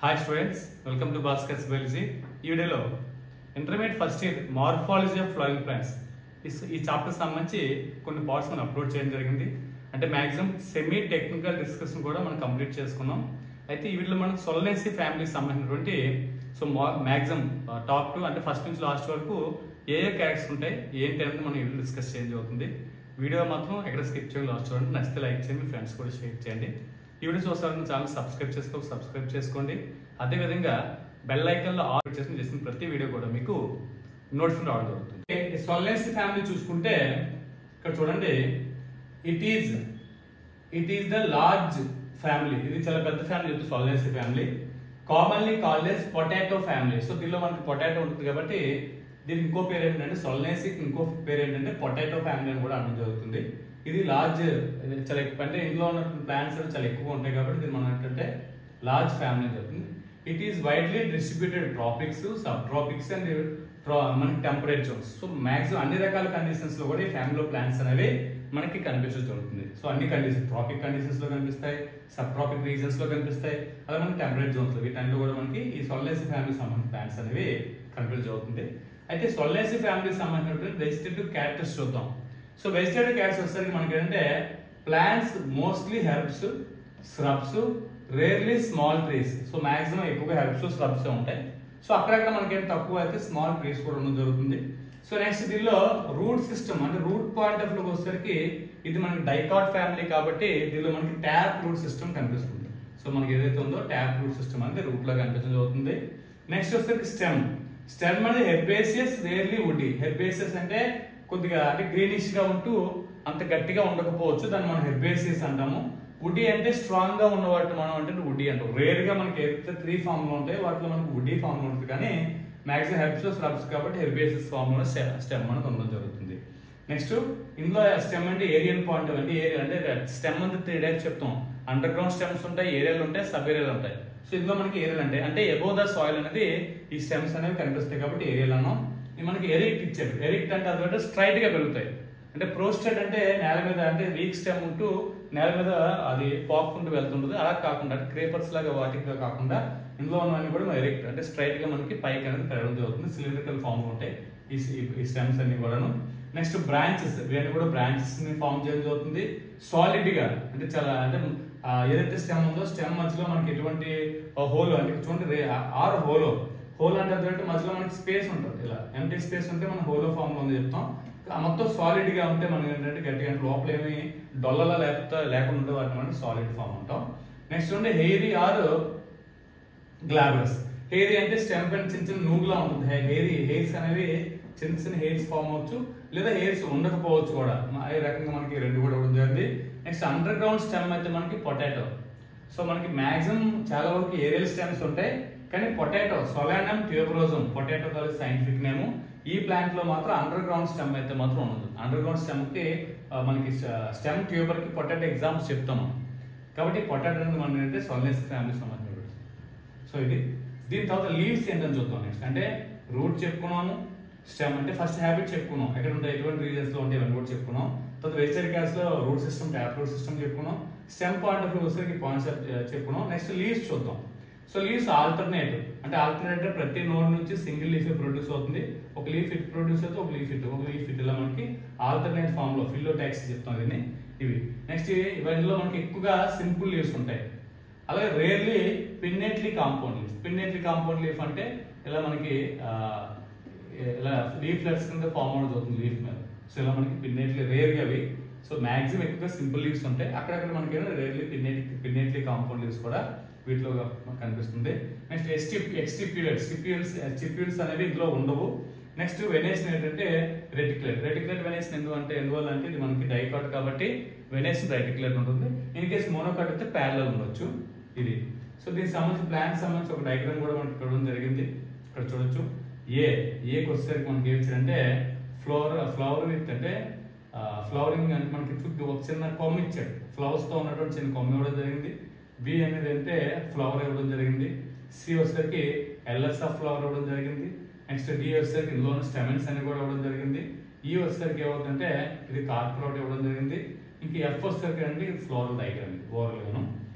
Hi students, welcome to Bhaskar's biology. ఈ వీడియోలో intermediate first year morphology of flowering plants ఈ chapter సంబంధించి కొన్ని పార్ట్స్ మనం అప్లోడ్ చేయడం జరిగింది. అంటే మ్యాక్సిమం సెమీ టెక్నికల్ డిస్కషన్ కూడా మనం కంప్లీట్ చేసుకున్నాం. అయితే ఈ వీడియోలో మనం సొలనేసి ఫ్యామిలీకి సంబంధించినటువంటి మ్యాక్సిమం టాప్ టు అంటే ఫస్ట్ నుంచి లాస్ట్ వరకు ఏ క్యారెక్టర్స్ ఉంటాయి ఏంటి అనేది మనం ఈ వీడియో డిస్కస్ చేయడం అవుతుంది. వీడియో మాత్రం ఎక్కడ స్కిప్ చేయాలి లాస్ట్ చూడండి. నచ్చితే లైక్ చేయండి, మీ ఫ్రెండ్స్ కూడా షేర్ చేయండి. ఈ వీడియో చూస్తారని ఛానల్ సబ్స్క్రైబ్ చేసుకోండి. అదేవిధంగా బెల్ ఐకాన్లో ఆల్ చేసిన ప్రతి వీడియో కూడా మీకు నోటిఫికేషన్ రావడం జరుగుతుంది. సొలనేసి ఫ్యామిలీ చూసుకుంటే ఇక్కడ చూడండి, it is the large family. ఇది చాలా పెద్ద ఫ్యామిలీ చెప్తుంది సొలనేసి family. Commonly called as potato family. So దీనిలో మనకి పొటాటో ఉంటుంది కాబట్టి దీనికి ఇంకో పేరు ఏంటంటే సొలనేసికి ఇంకో పేరు ఏంటంటే పొటాటో ఫ్యామిలీ అని కూడా అనడం జరుగుతుంది. ఇది లార్జ్, చాలా ఎక్కువ అంటే ఇందులో ఉన్న ప్లాంట్స్ చాలా ఎక్కువగా ఉంటాయి కాబట్టి దీన్ని మనం ఏంటంటే లార్జ్ ఫ్యామిలీ అని చెప్తుంది. It is widely distributed tropics, sub tropics and మనకి టెంపరేట్ జోన్స్. సో మాక్సిమం అన్ని రకాల కండిషన్స్ లో కూడా ఈ ఫ్యామిలీ ప్లాంట్స్ అనేవి మనకి కనిపించడం జరుగుతుంది. సో అన్ని కండిషన్స్, ట్రాపిక్ కండిషన్స్ లో కనిపిస్తాయి, సబ్ ట్రాపిక్ రీజన్స్ లో కనిపిస్తాయి, అలాగే మనకి టెంపరేట్ జోన్స్ లో వీటన్నిటిలో కూడా మనకి ఈ సొలనేసి ఫ్యామిలీ సంబంధించిన ప్లాంట్స్ అనేవి కనిపించడం జరుగుతుంది. అయితే సొలనేసి ఫ్యామిలీకి సంబంధించినటువంటి వెజిటేటివ్ క్యారెక్టర్స్ చూద్దాం. సో వెజిటేటివ్ క్యారెక్టర్స్ వచ్చేసరికి మనకి ఏంటంటే plants mostly herbs, shrubs, rarely small trees. So maximum ఎక్కువగా హెర్బ్స్, స్రబ్స్ ఉంటాయి. సో అక్కడక్కడ మనకి తక్కువ అయితే స్మాల్ ట్రీస్ కూడా ఉండడం జరుగుతుంది. సో నెక్స్ట్ దీనిలో రూట్ సిస్టమ్ అంటే రూట్ పాయింట్ ఆఫ్ వ్యూకి వచ్చేసరికి ఇది మనకి డైకాట్ ఫ్యామిలీ కాబట్టి దీనిలో మనకి ట్యాప్ రూట్ సిస్టమ్ కనిపిస్తుంది. సో మనకి ఏదైతే ఉందో ట్యాప్ రూట్ సిస్టమ్ అనేది రూట్ లో కనిపించడం జరుగుతుంది. నెక్స్ట్ వచ్చేసరికి స్టెమ్ అనేది హెర్బేసియస్, రేర్లీ వుడీ. హెర్బేసియస్ అంటే కొద్దిగా అంటే గ్రీనిష్ గా ఉంటూ అంత గట్టిగా ఉండకపోవచ్చు, దాన్ని మనం హెర్బేసియస్ అంటాము. వుడీ అంటే స్ట్రాంగ్ గా ఉన్న వాటిని మనం అంటే వుడీ అంటాం. రేర్ గా మనకి ఏదైతే 3 ఫామ్ లో ఉంటాయి వాటిలో మనకి వుడీ ఫామ్ లో ఉంటుంది, కానీ మాక్సిమం హెర్బ్స్, స్రబ్స్ కాబట్టి హెర్బేసియస్ ఫామ్ లో స్టెమ్ అనేది ఉండడం జరుగుతుంది. నెక్స్ట్ ఇందులో స్టెమ్ అంటే ఏరియల్ పాయింట్ అంటే ఏరియా అంటే స్టెమ్ అంటే 3 టైప్స్ చెప్తాం. అండర్ గ్రౌండ్ స్టెమ్స్ ఉంటాయి, ఏరియల్ ఉంటాయి, సబ్ ఏరియల్ ఉంటాయి. సో ఇందులో మనకి ఏరియల్ అంటే ఎబోవ్ ద సాయిల్ అనేది ఈ స్టెమ్స్ అనేవి కనిపిస్తాయి కాబట్టి ఏరియల్ అన్నాం. మనకి ఎరిక్ట్ ఇచ్చాడు. ఎరిక్ట్ అంటే అదంటే స్ట్రైట్ గా పెరుగుతాయి. అంటే ప్రోస్టెడ్ అంటే నేల మీద అంటే వీక్ స్టెమ్ ఉంటూ నేల మీద అది పాక్కుంటూ వెళ్తుంటుంది. అలా కాకుండా అంటే క్రేపర్స్ లాగా వాటిగా కాకుండా ఇందులో ఉన్నవన్నీ కూడా ఎరిక్ట్ అంటే స్ట్రైట్ గా మనకి పైకి అనేది పెరగడం జరుగుతుంది. సిలిండ్రికల్ ఫామ్ లో ఉంటాయి ఈ స్టెమ్స్ అన్ని కూడాను. నెక్స్ట్ బ్రాంచెస్, ఇవన్నీ కూడా బ్రాంచెస్ ని ఫామ్ చేయడం జరుగుతుంది. సాలిడ్ గా అంటే చాలా అంటే ఏదైతే స్టెమ్ ఉందో స్టెమ్ మధ్యలో మనకి ఎటువంటి హోల్ అంటే చూడండి ఆరు హోల్ అంటే అదంటే మధ్యలో మనకి స్పేస్ ఉంటుంది. ఇలా ఎంటీ స్పేస్ ఉంటే మనం హోలో ఫామ్ లో ఉంది చెప్తాం. మొత్తం సాలిడ్ గా ఉంటే మనం ఏంటంటే గట్టిగా లోపల ఏమి డొల్లలా లేకుండా ఉంటే వాటిని మనం సాలిడ్ ఫామ్ అంటాం. నెక్స్ట్ ఉండే హెయిరీ ఆర్ గ్లాబ్రస్. హెయిరీ అంటే స్టెమ్ పైన చిన్న నూగులా ఉంటుంది. హెయిర్స్ అనేవి చిన్న హెయిర్స్ ఫామ్ అవ్వచ్చు, లేదా హెయిర్స్ ఉండకపోవచ్చు కూడా. ఈ రకంగా మనకి రెండు కూడా ఉంటుంది. నెక్స్ట్ అండర్ గ్రౌండ్ స్టెమ్ అయితే మనకి పొటాటో. సో మనకి మాక్సిమం చాలా వరకు ఏరియల్ స్టెమ్స్ ఉంటాయి, కానీ potato Solanum tuberosum potato college scientific name. ఈ ప్లాంట్ లో మాత్రం అండర్ గ్రౌండ్ స్టెమ్ అయితే మాత్రం ఉండదు. అండర్ గ్రౌండ్ స్టెమ్ కి మనకి స్టెమ్ ట్యూబర్ కి పొటాటో ఎగ్జామ్స్ చెప్తాము కాబట్టి పొటాటో అనేది మనం ఏంటంటే సొలనేసి ఫ్యామిలీ సంబంధించిన. సో ఇది దీని తర్వాత లీవ్స్ ఏంటని చూద్దాం. నెక్స్ట్ అంటే రూట్ చెప్పుకున్నాము, స్టెమ్ అంటే ఫస్ట్ హ్యాబిట్ చెప్పుకున్నాం, ఎక్కడ ఉంటాయి ఎటువంటి రీజన్స్ లో ఉంటాయి ఇవన్నీ కూడా చెప్పుకున్నాం. తర్వాత వెజిటేరియన్ క్యాస్ లో root system, tap root system చెప్పుకున్నాం. స్టెమ్ పాయింట్ ఆఫ్ వ్యూ వచ్చేసరికి పాయింట్స్ చెప్పుకున్నాం. నెక్స్ట్ లీవ్స్ చూద్దాం. సో లీవ్స్ ఆల్టర్నేట్ అంటే ప్రతి నోడ్ నుంచి సింగిల్ లీఫ్ ప్రొడ్యూస్ అవుతుంది. ఒక లీఫ్ ఇట్ ప్రొడ్యూస్ అవుతుంది, ఒక లీఫ్ ఇట్ ఇలా మనకి ఆల్టర్నేట్ ఫామ్ లో ఫిల్లోటాక్స్ చెప్తాం దీన్ని. ఇవి నెక్స్ట్ ఇవన్నీలో మనకి ఎక్కువగా సింపుల్ లీవ్స్ ఉంటాయి. అలాగే rarely pinnately compound leaf. Pinnately compound leaf అంటే ఇలా మనకి ఇలా లీఫ్లెట్స్ కింద ఫామ్ అవడం అవుతుంది లీఫ్ మీద. సో ఇలా మనకి పిన్నెట్లీ రేర్గా అవి. సో మాక్సిమం ఎక్కువగా సింపుల్ లీవ్స్ ఉంటాయి. అక్కడక్కడ మనకి రేర్లీ పిన్నెట్లీ కాంపౌండ్ లీవ్స్ కూడా వీటిలో కనిపిస్తుంది. నెక్స్ట్ స్టిప్యూల్స్ అనేవి ఇందులో ఉండవు. నెక్స్ట్ వెనేషన్ ఏంటంటే రెటిక్యులేట్ వెనేషన్ ఎందువల్ల అంటే ఇది మనకి డైకాట్ కాబట్టి వెనేషన్ రెటిక్యులేట్ ఉంటుంది. ఇన్ కేసు మోనోకాట్ అయితే ప్యారలల్ ఉండొచ్చు ఇది. సో దీనికి సంబంధించి ప్లాంట్ సంబంధించి ఒక డయాగ్రామ్ కూడా మనకి ఇవ్వడం జరిగింది. ఇక్కడ చూడొచ్చు. ఏకి వచ్చేసరికి మనకి ఏం ఇచ్చారంటే ఫ్లవర్ విత్ అంటే ఫ్లవరింగ్ అంటే మనకి చుట్టూ ఒక చిన్న కొమ్మ ఇచ్చాడు. ఫ్లవర్స్ తో ఉన్నటువంటి చిన్న కొమ్మ ఇవ్వడం జరిగింది. బి అనేది అంటే ఫ్లవర్ ఇవ్వడం జరిగింది. సి వచ్చేసరికి ఎల్ఎస్ ఆఫ్ ఫ్లవర్ ఇవ్వడం జరిగింది. నెక్స్ట్ డి వచ్చేసరికి ఇందులో స్టెమెన్స్ అని కూడా ఇవ్వడం జరిగింది. ఈ వచ్చేసరికి ఏమవుతుందంటే ఇది కార్పొరేట్ ఇవ్వడం జరిగింది. ఇంకా ఎఫ్ వచ్చేసరికి అంటే ఇది ఫ్లోరల్ డయాగ్రామ్ ఓవరాల్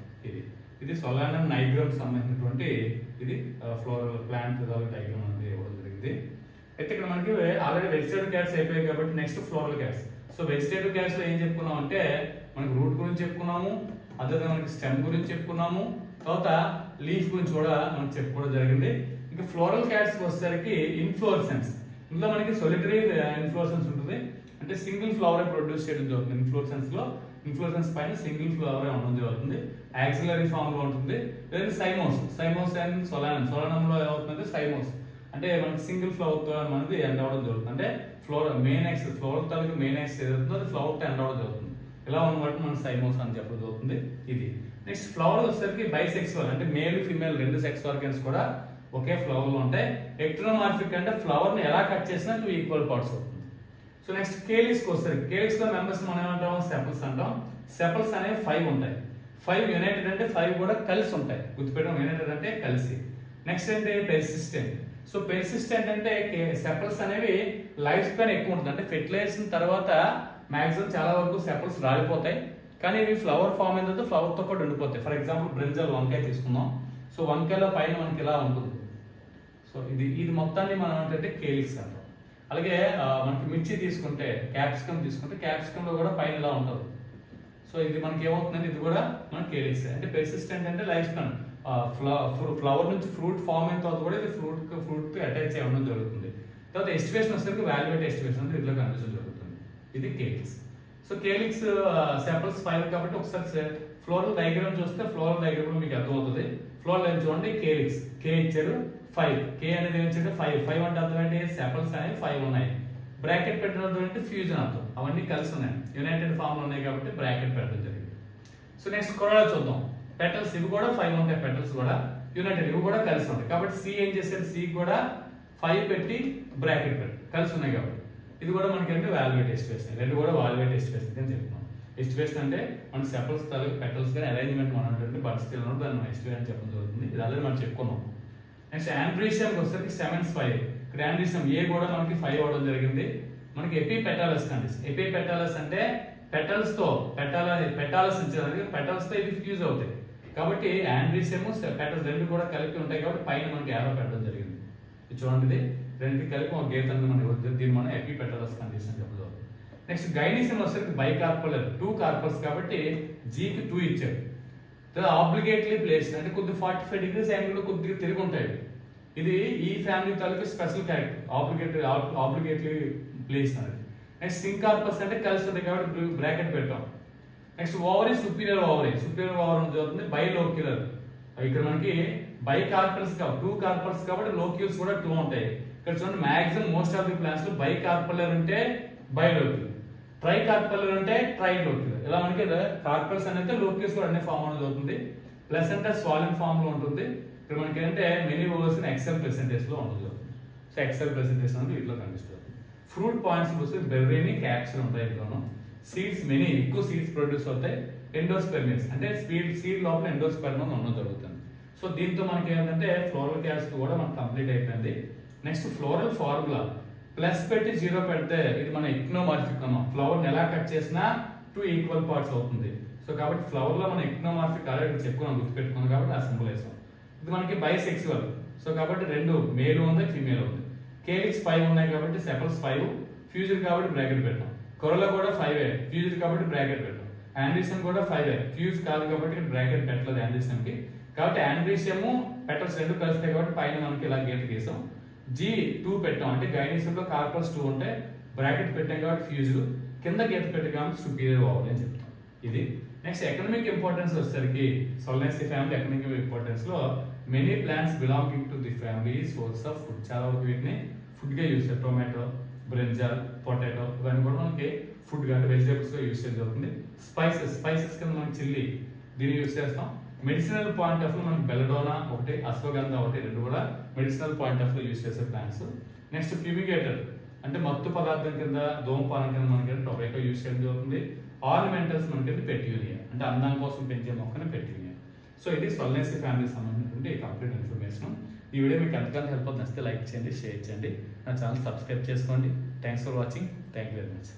ఇది. ఇది సొలానం నైగ్రమ్ సంబంధించినటువంటి ఇది ఫ్లోరల్ ప్లాంట్ డయాగ్రామ్ అనేది ఇవ్వడం జరిగింది. అయితే ఇక్కడ మనకి ఆల్రెడీ వెజిటేటివ్ క్యాట్స్ అయిపోయాయి కాబట్టి next floral cats. So vegetative cats లో ఏం చెప్పుకున్నాం అంటే మనకి రూట్ గురించి చెప్పుకున్నాము, అదే మనకి స్టెమ్ గురించి చెప్పుకున్నాము, తర్వాత లీఫ్ గురించి కూడా మనం చెప్పుకోవడం జరిగింది. ఇంకా ఫ్లోరల్ క్యాట్స్ వచ్చేసరికి ఇన్ఫ్లోరసెన్స్. ఇందులో మనకి సొలిటరీ ఇన్ఫ్లోరసెన్స్ ఉంటుంది, అంటే సింగిల్ ఫ్లవర్ ప్రొడ్యూస్ చేయడం జరుగుతుంది. ఇన్ఫ్లోరసెన్స్ పైన సింగిల్ ఫ్లవర్ ఉండడం జరుగుతుంది. యాక్సిలరీ ఫామ్ లో ఉంటుంది. లేదా సైమోస్ అండ్ సొలానంలో ఏమవుతుంది సైమోస్ అంటే మనకి సింగిల్ ఫ్లవర్ తో మనది ఎండ్ అవ్వడం జరుగుతుంది. అంటే ఫ్లోరల్ తాలూకు మెయిన్ యాక్స్ ఏదవుతుందో అది ఫ్లవర్ తో ఎండ్ అవ్వడం జరుగుతుంది. ఇలా ఉన్నవాటి మనం సైమోస్ అని చెప్పడం జరుగుతుంది. ఇది నెక్స్ట్ ఫ్లవర్ వచ్చేసరికి బైసెక్సువల్, అంటే మేల్ ఫీమేల్ రెండు సెక్స్ ఆర్గన్స్ కూడా ఒకే ఫ్లవర్ లో ఉంటాయి. ఎక్టోమార్ఫిక్ అంటే ఫ్లవర్ ని ఎలా కట్ చేసినా 2 ఈక్వల్ పార్ట్స్ అవుతుంది. సో నెక్స్ట్ కేలిక్స్ వస్తారు. కేలిక్స్ లో మెంబర్స్ మనం ఏమంటాం సెపల్స్ అంటాం. సెపల్స్ అనేవి 5 ఉంటాయి. 5 యునైటెడ్ అంటే 5 కూడా కలిసి ఉంటాయి. గుర్తుపెట్టడం, యునైటెడ్ అంటే కలిసి. నెక్స్ట్ అంటే పెర్సిస్టెంట్. సో పెర్సిస్టెంట్ అంటే సెపల్స్ అనేవి లైఫ్ స్పాన్ ఎక్కువ ఉంటుంది. అంటే ఫెర్టిలైజేషన్ తర్వాత మాక్సిమం చాలా వరకు సెపల్స్ రాలిపోతాయి, కానీ ఇవి ఫ్లవర్ ఫామ్ అయిన తర్వాత ఫ్లవర్ తో కూడా ఉండిపోతాయి. ఫర్ ఎగ్జాంపుల్ బ్రింజల్ వంకాయ తీసుకుందాం. సో వంకాయలో పైన మనకి ఇలా ఉంటుంది. సో ఇది మొత్తాన్ని మనం ఏంటంటే కేలిక్స్ అంటాం. అలాగే మనకి మిర్చి తీసుకుంటే క్యాప్సికమ్ తీసుకుంటే క్యాప్సికమ్ లో కూడా పైన ఇలా ఉంటుంది. సో ఇది మనకి ఏమవుతుందంటే ఇది కూడా మన కేలిక్స్. అంటే పెర్సిస్టెంట్ అంటే లైఫ్ స్పాన్. ఫ్లవర్ నుంచి ఫ్రూట్ ఫామ్ అయిన తర్వాత కూడా ఇది ఫ్రూట్ కి అటాచ్ అవ్వడం జరుగుతుంది. తర్వాత ఎస్టివేషన్ వచ్చేసరికి వాల్యుయేట్ ఎస్టివేషన్ అంటే ఇట్లా కనిపించడం జరుగుతుంది. ఇది కేలిక్స్. సో కేలిక్స్ సెపల్స్ 5 కాబట్టి ఒకసారి ఫ్లోరల్ డయాగ్రామ్ చూస్తే ఫ్లోరల్ డయాగ్రామ్ మీకు అర్థమవుతుంది. ఫ్లోరల్ లైన్ చూడండి, కేలిక్స్ కే ఇచ్చారు, 5 కే అనేది ఏం ఇచ్చారు 5 అంటే అర్థం ఏంటి సెపల్స్ అనేవి 5 ఉన్నాయి. బ్రాకెట్ పెట్టడం అంటే ఫ్యూజన్ అర్థం, అవన్నీ కలిసి ఉన్నాయి, యునైటెడ్ ఫామ్ లో ఉన్నాయి కాబట్టి బ్రాకెట్ పెట్టడం జరిగింది. సో నెక్స్ట్ కొరడా చూద్దాం. పెటల్స్ ఇవి కూడా 5 ఉంటాయి. పెటల్స్ కూడా యునైటెడ్, ఇవి కూడా కలిసి ఉంటాయి కాబట్టి సి ఏం చేశారు, సి కూడా 5 పెట్టి బ్రాకెట్ పెట్టి కలిసి ఉన్నాయి కాబట్టి ఇది కూడా మనకి అంటే వాల్యుయేట్ ఎస్టివేషన్. రెండు కూడా వాల్యుయేట్ ఎస్టివేషన్ అని చెప్తున్నాం. ఎస్టివేషన్ అంటే మన సెపల్స్ పెటల్స్ కానీ అరేంజ్మెంట్ మనం అంటే బర్డ్స్ దాన్ని ఎస్టివేషన్ అని చెప్పడం జరుగుతుంది. ఇది ఆల్రెడీ మనం చెప్పుకున్నాం. నెక్స్ట్ ఆండ్రీషియం వచ్చేసరికి స్టెమెన్స్ 5. ఇక్కడ ఆండ్రీషియం ఏ కూడా మనకి 5 అవడం జరిగింది. మనకి ఎపిపెటాలస్ కండిషన్. ఎపిపెటాలస్ అంటే పెటల్స్ తో పెటాలస్ ఇచ్చేదానికి పెటల్స్ తో ఇవి ఫ్యూజ్ అవుతాయి కాబట్టి ఆండ్రీషియం పెటల్స్ రెండు కూడా కలిపి ఉంటాయి కాబట్టి పైన మనకి ఏరో పెట్టడం జరిగింది. ఇది చూడండి, రెండు కలిపి ఒక గీత దీన్ని మనం ఎపిపెటాలస్ కండిషన్ చెప్పడం. నెక్స్ట్ గైనీసియం వచ్చేసరికి బైకార్పల్ 2 కార్పల్స్ కాబట్టి జీకి 2 ఇచ్చారు. ఆబ్లిగేట్లీ ప్లేస్ అంటే కొద్ది 45 degrees యాంగిల్ లో కొద్దిగా తిరిగి ఉంటాయి. ఇది ఈ ఫ్యామిలీ తాలూకు స్పెషల్ క్యారెక్టర్, ఆబ్లిగేట్లీ ప్లేస్ అనేది. నెక్స్ట్ సింకార్పస్ అంటే కలిసి ఉంటాయి కాబట్టి బ్రాకెట్ పెట్టాం. నెక్స్ట్ ఓవరీ సుపీరియర్ ఓవరీ జరుగుతుంది. బైలోక్యులర్ ఇక్కడ మనకి బైకార్పల్స్ 2 కార్పల్స్ కాబట్టి లోక్యూల్స్ కూడా 2 ఉంటాయి. ఇక్కడ చూడండి maximum most of the plants లో బైకార్పలర్ ఉంటే బైలోక్యులర్, ట్రైకార్పలర్ అంటే ట్రైలోక్యులర్. ఇలా మనకి కార్పల్స్ అనేది లోక్యూల్స్ కూడా అన్ని ఫామ్ అనేది అవుతుంది. ప్లసెంటా స్వాలిన్ ఫామ్ లో ఉంటుంది. ఇక్కడ మనకి ఏంటంటే మెనీ ఓవర్స్ ఎక్సెల్ ప్రెసెంటేజ్ లో ఉంటుంది. సో ఎక్సెల్ ప్రెసెంటేషన్ అనేది వీటిలో కనిపిస్తుంది. ఫ్రూట్ పాయింట్స్ వస్తే బెర్రీని క్యాప్సిల్ ఉంటాయి. ఇందులోను సీడ్స్ మెనీ ఎక్కువ సీడ్స్ ప్రొడ్యూస్ అవుతాయి. ఎండోస్పెర్మియస్ అంటే సీడ్ లోపల ఎండోస్పెర్మ్ ఉండడం జరుగుతుంది. సో దీంతో మనకి ఏంటంటే ఫ్లోరల్ క్యాప్స్ కూడా మనకు కంప్లీట్ అయిపోయింది. నెక్స్ట్ ఫ్లోరల్ ఫార్ములా ప్లస్ పెట్టి 0 పెడితే ఇది మన ఎక్టోమార్ఫిక్ అన్నాం. ఫ్లవర్ ఎలా కట్ చేసినా 2 ఈక్వల్ పార్ట్స్ అవుతుంది. సో కాబట్టి ఫ్లవర్ లో మనం ఎక్టోమార్ఫిక్ ఆల్రెడీ చెప్పుకున్నాం, గుర్తుపెట్టుకున్నాం కాబట్టి ఆ సింబల్ వేసాం. ఇది మనకి బైసెక్సువల్. సో కాబట్టి 2 మేల్ ఉంది, ఫీమేల్ ఉంది. కేలిక్స్ 5 ఉన్నాయి కాబట్టి సెపల్స్ 5, ఫ్యూజర్ కాబట్టి బ్రాకెట్ పెట్టాం. కొరలో కూడా 5 ఫ్యూజర్ కాబట్టి బ్రాకెట్ పెట్టాం. ఆండ్రీషియం కూడా 5 ఫ్యూజ్ కాదు కాబట్టి బ్రాకెట్ పెట్టలేదు ఆండ్రీషియం కి. కాబట్టి ఆండ్రీషియం పెటల్స్ రెండు కలుస్తాయి కాబట్టి పైన మనకి ఇలా గీత గీసాం. G2 పెట్టాం అంటే గైనీసియం లో కార్పల్స్ 2 ఉంటాయి, బ్రాకెట్ పెట్టాం కాబట్టి ఫ్యూజర్, కింద గీత పెట్టాం కాబట్టి సుపీరియర్ ఓవరీ అని చెప్తాం. ఇది నెక్స్ట్ ఎకనామిక్ ఇంపార్టెన్స్ వచ్చేసరికి సొలనేసి ఫ్యామిలీ ఎకనామిక్ ఇంపార్టెన్స్ లో many plants belonging to the family source of food. చాలా వరకు వీటిని ఫుడ్ గా యూస్ చేస్తారు. టొమాటో, బ్రింజాల్, పొటాటో ఇవన్నీ కూడా మనకి ఫుడ్ గా అంటే వెజిటేబుల్స్ గా యూస్ చేయడం జరుగుతుంది. స్పైసెస్ కింద మనకి చిల్లీ దీన్ని యూస్ చేస్తాం. మెడిసినల్ పాయింట్ ఆఫ్ లో మనకి బెల్లడోనా ఒకటి, అశ్వగంధ ఒకటి, రెండు కూడా మెడిసినల్ పాయింట్ ఆఫ్ లో యూస్ చేసే ప్లాంట్స్. నెక్స్ట్ ఫ్యూమిగేటర్ అంటే మత్తు పదార్థం కింద ధూమపానం కింద మనకి టొబాకో యూస్ చేయడం జరుగుతుంది. ఆర్నమెంటల్స్ మనకి పెట్యూనియా అంటే అందం కోసం పెంచే మొక్కని పెట్యూనియా. సో ఇది సొలనేసి ఫ్యామిలీకి సంబంధించినటువంటి కంప్లీట్ ఇన్ఫర్మేషన్. ఈ వీడియో మీకు ఎంతగానో హెల్ప్ అవుతుంది, నచ్చితే లైక్ చేయండి, షేర్ చేయండి, నా ఛానల్ సబ్స్క్రైబ్ చేసుకోండి. Thanks for watching. Thank you very much.